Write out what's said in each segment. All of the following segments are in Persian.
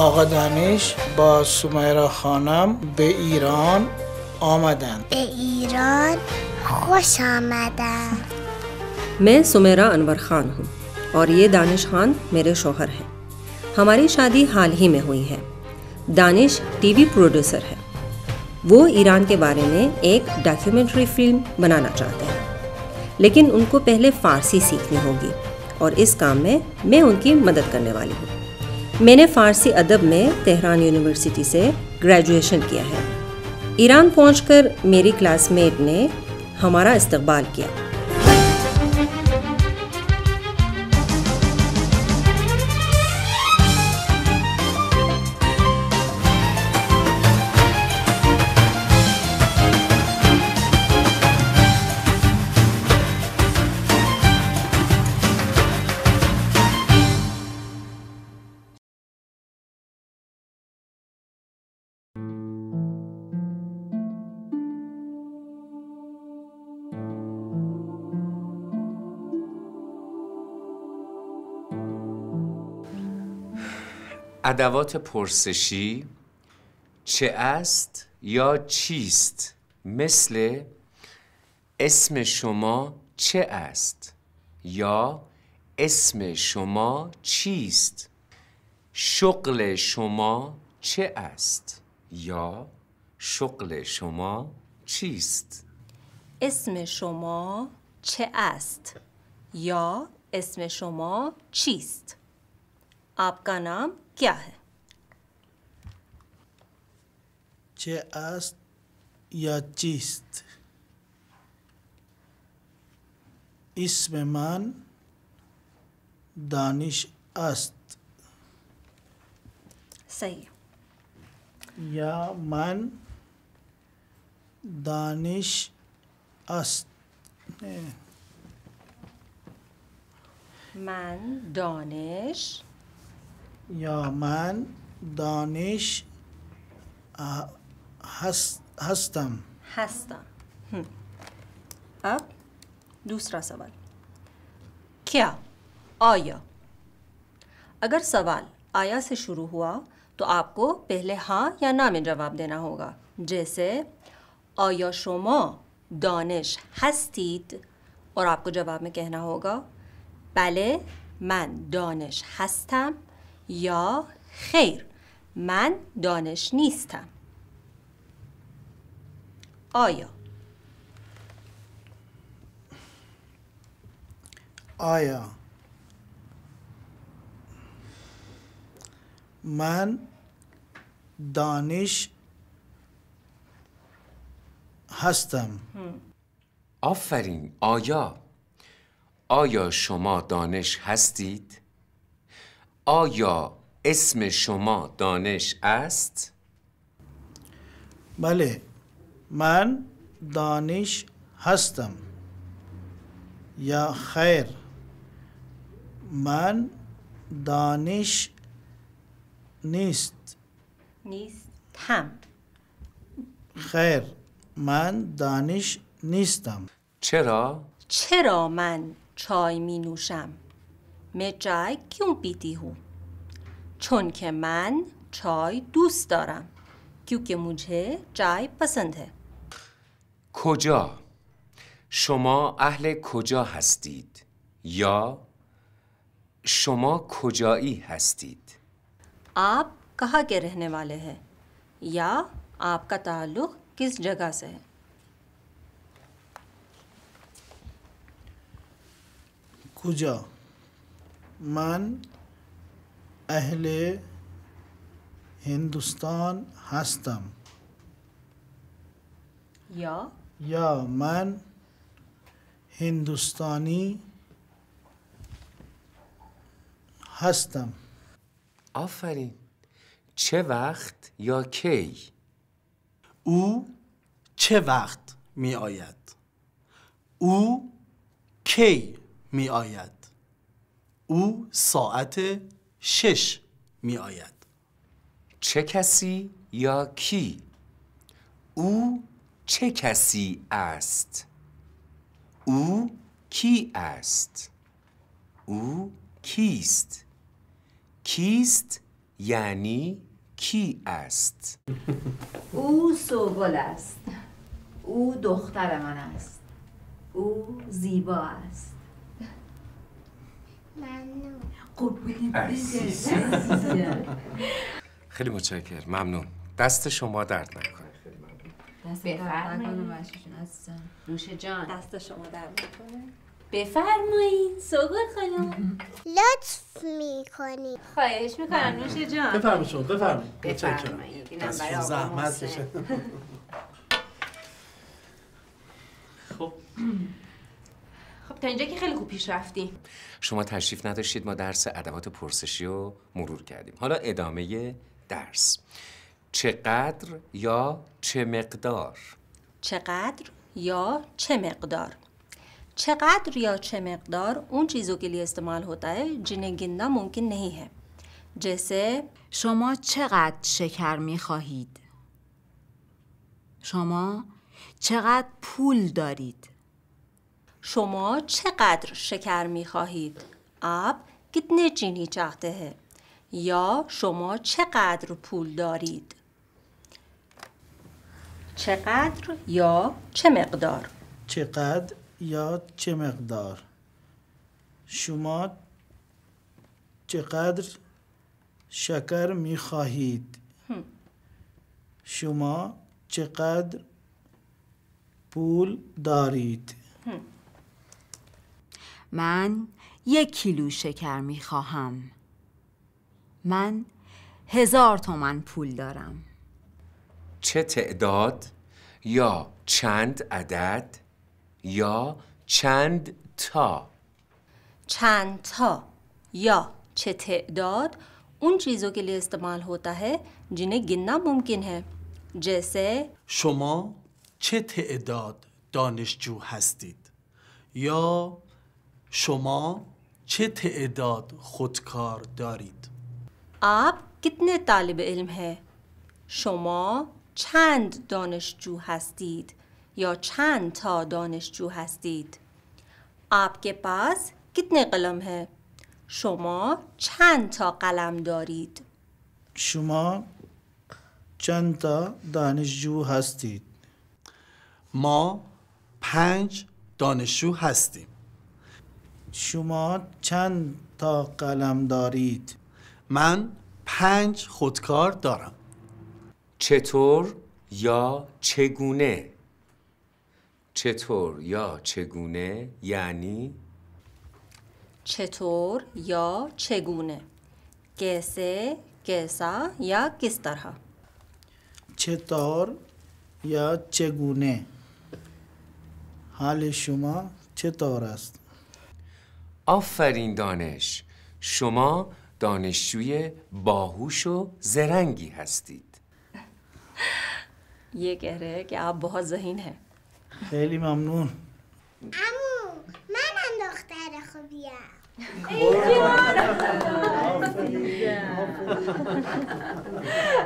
آقا دانش با سمیرا خانم به ایران آمدند. به ایران خوش آمدن. मैं सुमेरा अनवर खान हूँ और ये दानिश खान मेरे शौहर हैं। हमारी शादी हाल ही में हुई है। दानिश टीवी प्रोड्यूसर है। वो ईरान के बारे में एक डॉक्यूमेंट्री फिल्म बनाना चाहते हैं, लेकिन उनको पहले फ़ारसी सीखनी होगी और इस काम में मैं उनकी मदद करने वाली हूँ। मैंने फ़ारसी अदब में तेहरान यूनिवर्सिटी से ग्रेजुएशन किया है। ईरान पहुंचकर मेरी क्लासमेट ने हमारा इस्तकबाल किया। ادوات پرسشی چه است یا چیست؟ مثل اسم شما چه است یا اسم شما چیست؟ شغل شما چه است یا شغل شما چیست؟ اسم شما چه است یا اسم شما چیست؟ आपका नाम क्या है? چه است یا چیست؟ اسم من دانش است. सही। یا من دانش است. من دانش یا من دانش هستم. हस्ता। अब दूसरा सवाल, क्या आया? अगर सवाल आया से शुरू हुआ तो आपको पहले हाँ या ना में जवाब देना होगा। जैसे आया शमा दानिश हस्तीद, और आपको जवाब में कहना होगा बले من دانش هستم یا خیر من دانش نیستم. آیا آیا من دانش هستم. آفرین. آیا شما دانش هستید؟ آیا اسم شما دانش است؟ بله من دانش هستم. یا خیر من دانش نیست. نیستم. خیر من دانش نیستم. چرا؟ چرا من چای می نوشم؟ मैं चाय क्यों पीती हूँ؟ چون که من چای دوست دارم. क्योंकि मुझे चाय पसंद है. کجا؟ شما اهل کجا هستید؟ یا شما کجایی هستید؟ आप कहाँ के रहने वाले हैं या आपका ताल्लुक़ किस जगह से है? کجا من اهل هندوستان هستم. یا من هندوستانی هستم. آفرین. چه وقت یا کی؟ او چه وقت می آید؟ او کی می آید؟ او ساعت 6 می آید. چه کسی یا کی؟ او چه کسی است؟ او کی است؟ او کیست؟ کیست یعنی کی است؟ او سوگل است. او دختر من است. او زیبا است. ممنون. خیلی متشکرم. ممنون. دست شما درد نکنه. بفرمایید. نوش جان. دست شما در میکنه. بفرمایید سوگل خانم. لطف میکنی. خواهش میکنم نوش جان. بفرمایید شما بفرمایید. بفرمایید. اینم برای دستشون آقا زحمت محسن. کشه. خب خب تا اینجا که خیلی خوب پیش رفتیم. شما تشریف نداشتید، ما درس ادوات پرسشی رو مرور کردیم. حالا ادامه درس. چقدر یا چه مقدار؟ چقدر یا چه مقدار؟ چقدر या چه مقدار उन चीज़ों के लिए इस्तेमाल होता है जिन्हें गिनना मुमकिन नहीं है जैसे شما چقدر شکر می‌خواهید؟ شما چقدر پول دارید؟ شما چقدر شکر می خواهید؟ आप कितने चीनी चाहते हैं یا شما چقدر پول دارید؟ چقدر یا چه مقدار؟ چقدر یا چه مقدار؟ شما چقدر شکر می خواهید؟ شما چقدر پول دارید؟ من 1 کیلو شکر می‌خواهم. من 1000 تومان پول دارم. چه تعداد یا چند عدد یا چند تا؟ چند تا یا چه تعداد उन चीज़ों के लिए इस्तेमाल होता है जिन्हें गिनना मुमकिन है जैसे شما چه تعداد دانشجو هستید؟ یا شما چه تعداد خودکار دارید؟ आप कितने तालिब इल्म हैं شما چند دانشجو هستید یا چند تا دانشجو هستید आपके पास कितने कलम हैं شما چند تا قلم دارید شما چند تا دانشجو هستید؟ ما 5 دانشجو هستیم. شما چند تا قلم دارید؟ من 5 خودکار دارم. چطور یا چگونه؟ چطور یا چگونه یعنی چطور یا چگونه कैसे कैसा या किस तरह چطور یا چگونه؟ حال شما چطور است؟ آفرین دانش. شما دانشجوی باهوش و زرنگی هستید. ये कह रहे हैं कि आप बहुत ज़हीन हैं خیلی ممنون. امو منم دختر خوبیم.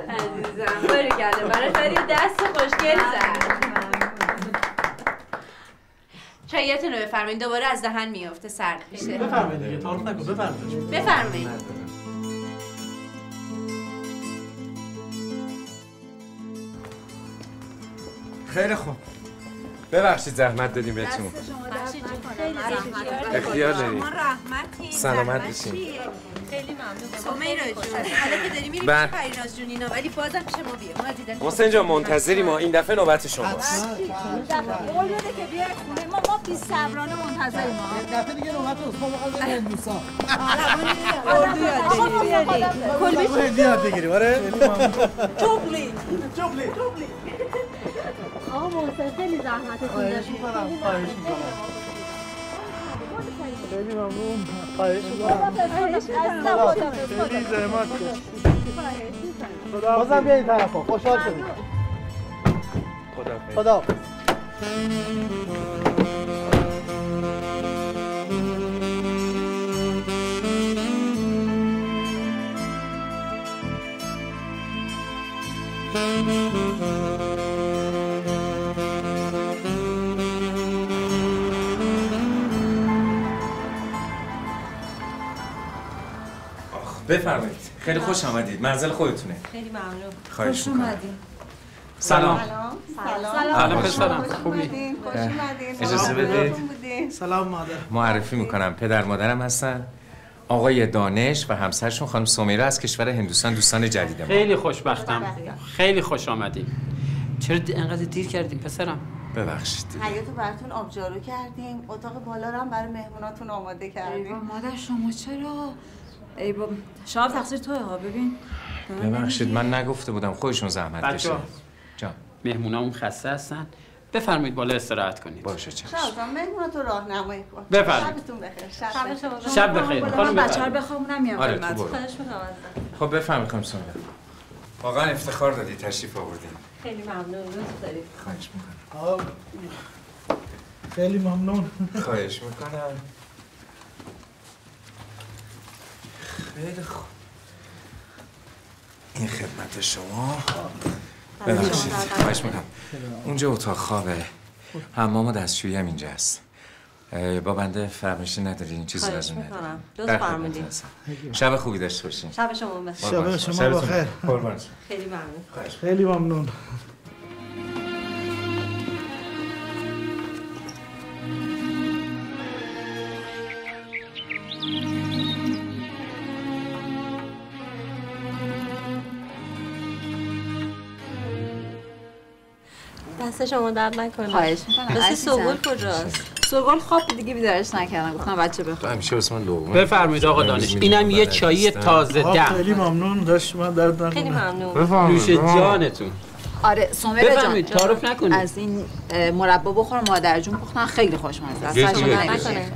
عزیزم باریکلا برای خیلی دست خوشگل زد. چاییتون رو بفرمایید. دوباره از دهن میافته سرد میشه. بفرمایید دیگه تعارف نکن. بفرمایید. بفرمایید. خیلی خوب. ببخشید زحمت دادیم بهتون. اختیار دارید. سلامت باشین. خیلی ممنون. سمیرا جون حالا که داری میری پیش پریناز جون اینا ولی بازم پیش ما بیا. ما دیدن حسین جان منتظری ما. این دفعه نوبت شماست. قول بده که بیای خونه ما بی صبرانه منتظریم. دفعه دیگه نوبت عثمان بخواد بریم موسا. کلبی هدیه بگیریم آره. جبلی. آقا محسن خیلی زحمتتون داشت. خواهش میکنم. خیلی ممنون. خواهش میکنم. خیلی زحمت کشید. بازم بیایید طرفا. خوشحال شدیم. خدا. بفرمایید. خیلی خوش آمدید. منزل خودتونه. خیلی ممنون. خواهش می‌کنم. سلام. سلام پسرم. خوبی؟ خوش اومدین. اجازه بدید سلام مادر. معرفی میکنم. پدر مادرم هستن آقای دانش و همسرشون خانم سمیرا از کشور هندوستان، دوستان جدید ما. خیلی خوشبختم. خیلی خوش آمدین. چرا انقدر دیر کردیم پسرم؟ ببخشید. حیاطو براتون آبجارو کردیم، اتاق بالا رو هم برای مهموناتون آماده کردیم. مادر شما چرا؟ ای بابا شما تقصیر توئه ها. ببین ببخشید من نگفته بودم، خودشون زحمت کشید. جان مهمونامون خسته هستن. بفرمایید بالا استراحت کنید. باشه چشم. شب مهموناتو راهنمایی کن. بفرمایید. شبتون بخیر. شب بخیر. خانم بچه‌ها بخوابونم میام. آره تو برو. خواهش می‌کنم ازت. خب بفرمایید خانم سمیرا. واقعا افتخار دادی تشریف آوردین. خیلی ممنون. لطف دارید. خواهش میکنم. خیلی ممنون. خواهش میکنم. خیلی خوب. این خدمت شما. ببخشید. خواهش میکنم. اونجا اتاق خوابه. حمام و دستشویی هم اینجا هست. با بنده فرمایشی ندارین چیزی لازم نداره. لطف فرمودین. شب خوبی داشته باشین. شب شما بخیر. شب شما بخیر. خیلی ممنون. خیلی ممنون. دست شما درد نکنه. خواهش می‌کنم. دست سوگل کجاست؟ سوگل خواب دیگه بیدارش نکردم، گفتم بچه بخواب. همیشه واسه من لقمه. بفرمایید آقا دانش. اینم یه چایی تازه دم. خیلی ممنون. دست شما درد نکنه. خیلی ممنون. نوش جانتون. آره سمیرا جان بفرمایید تعارف نکنید. از این مربا بخور، مادر جون پختن خیلی خوشمزه است. دست شما درد نکنه.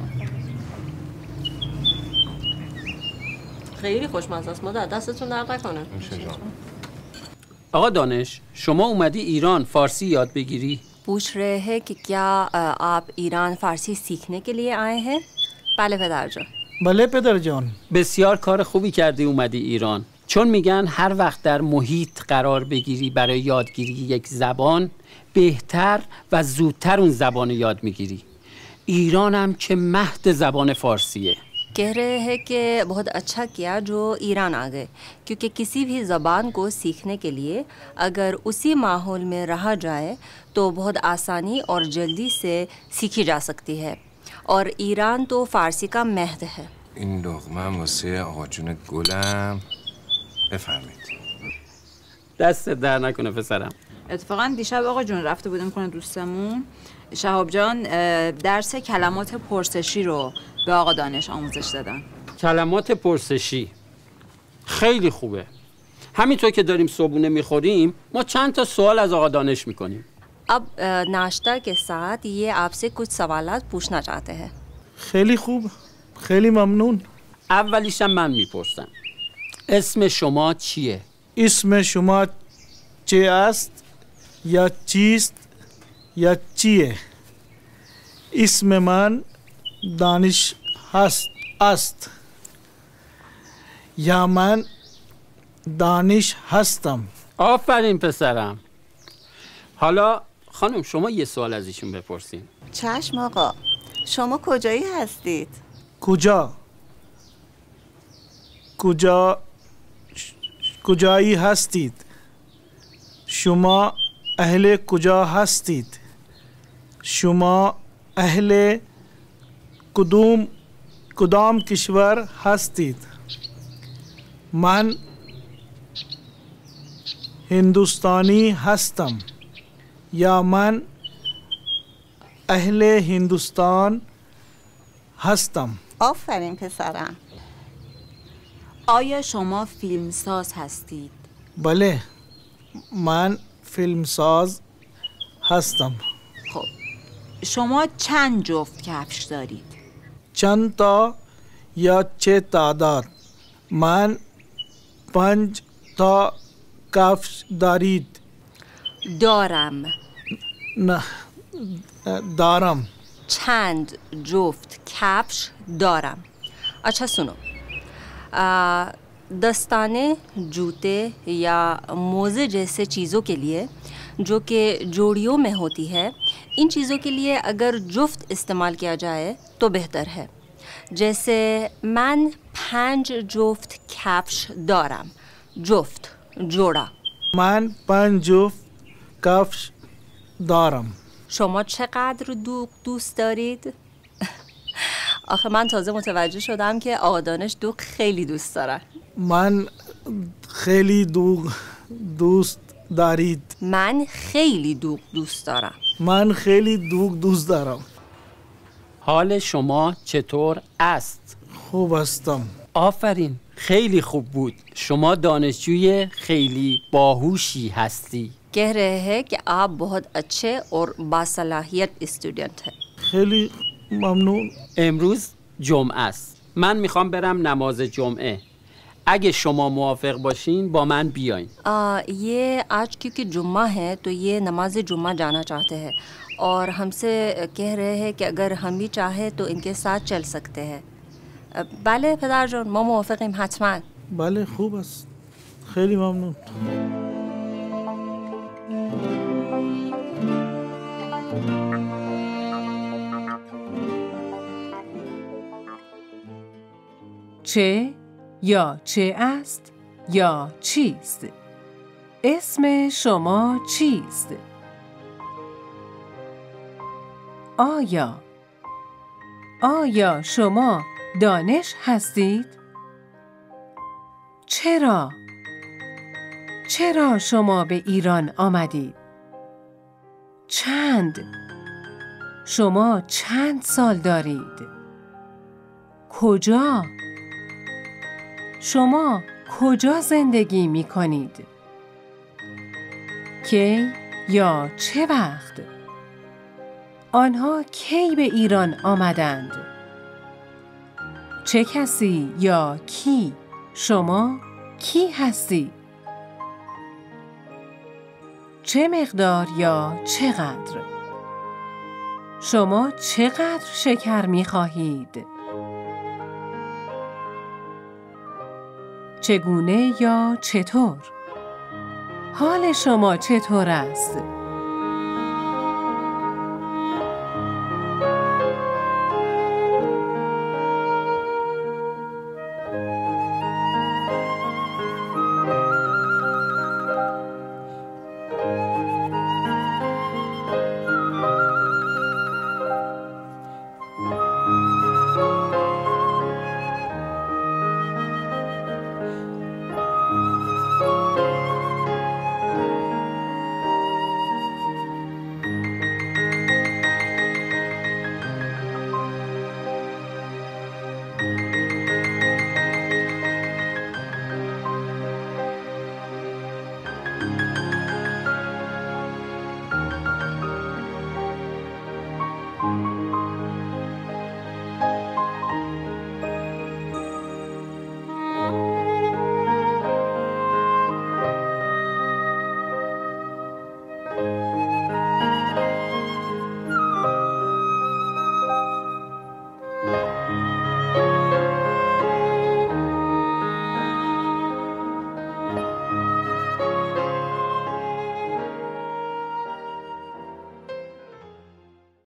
خیلی خوشمزه است. مادر دستتون درد نکنه. آقا دانش شما اومدی ایران فارسی یاد بگیری؟ पूछ रहे हैं कि क्या आप ईरान फारसी सीखने के लिए आए हैं? بله پدر جان. بله پدر جان. بسیار کار خوبی کردی اومدی ایران، چون میگن هر وقت در محیط قرار بگیری برای یادگیری یک زبان بهتر و زودتر اون زبان یاد میگیری. ایران هم که مهد زبان فارسیه. कह रहे हैं कि बहुत अच्छा किया जो ईरान आ गए, क्योंकि किसी भी ज़बान को सीखने के लिए अगर उसी माहौल में रहा जाए तो बहुत आसानी और जल्दी से सीखी जा सकती है और ईरान तो फ़ारसी का महद है. این لقمه واسه آقا جون گلم. بفرمایید. دست در نکنه پسرم. اتفاقا دیشب آقا جون رفته بودیم کنه دوستمون شهاب جان درس کلمات پرسشی رو به آقا دانش آموزش دادن. کلمات پرسشی خیلی خوبه. همینطور که داریم صبحونه میخوریم ما چند تا سوال از آقا دانش میکنیم. अब नाश्ता के साथ ये आपसे कुछ सवालात पूछना चाहते हैं. خیلی خوب. خیلی ممنون. اولیشم من میپرسم اسم شما چیه؟ اسم شما چه است یا چیست یا چیه؟ اسم من دانش است یا من دانش هستم. آفرین پسرم. حالا خانم شما یه سوال از ایشون بپرسین. چشم آقا. شما کجایی هستید؟ کجایی هستید؟ شما اهل کجا هستید؟ شما اهل کدام کشور هستید؟ من هندوستانی هستم یا من اهل هندوستان هستم. آفرین پسرم. آیا شما فیلمساز هستید؟ بله من فیلمساز هستم. خب شما چند جفت کفش دارید؟ چند تا یا چه تعداد؟ من 5 تا کفش دارید؟ دارم. نه دارم. چند جفت کفش دارم. अच्छा सुनो, दस्ताने, जूते या मोज़े जैसे चीज़ों के लिए जो कि जोड़ियों में होती है, इन चीज़ों के लिए अगर जुफ्त इस्तेमाल किया जाए तो बेहतर है. جسه من 5 جفت کفش دارم. جفت، جورا. من 5 جفت کفش دارم. شما چقدر دوغ دوست دارید؟ آخه من تازه متوجه شدم که آقا دانش دوغ خیلی دوست دارن. من خیلی دوغ دوست دارید. من خیلی دوغ دوست دارم. من خیلی دوغ دوست دارم. حال شما چطور است؟ خوب هستم. آفرین، خیلی خوب بود. شما دانشجوی خیلی باهوشی هستی. कह रहे हैं कि आप बहुत अच्छे और बासलाहियत स्टूडेंट हैं. خیلی ممنون. امروز جمعه است. من میخوام برم نماز جمعه. اگه شما موافق باشین با من بیاین. ये आज क्योंकि जुम्मा है तो ये नमाज जुम्मा जाना चाहते हैं और हमसे कह रहे हैं कि अगर हम भी चाहे तो इनके साथ चल सकते हैं. بله پدر جان ما موافقیم حتما. بله خوب است. خیلی ممنون. چه یا چه است یا چیست؟ اسم شما چیست؟ آیا شما دانش هستید؟ چرا شما به ایران آمدید؟ شما چند سال دارید؟ شما کجا زندگی می کنید؟ کی یا چه وقت؟ آنها کی به ایران آمدند؟ چه کسی یا کی؟ شما کی هستی؟ چه مقدار یا چقدر؟ شما چقدر شکر می خواهید؟ چگونه یا چطور؟ حال شما چطور است؟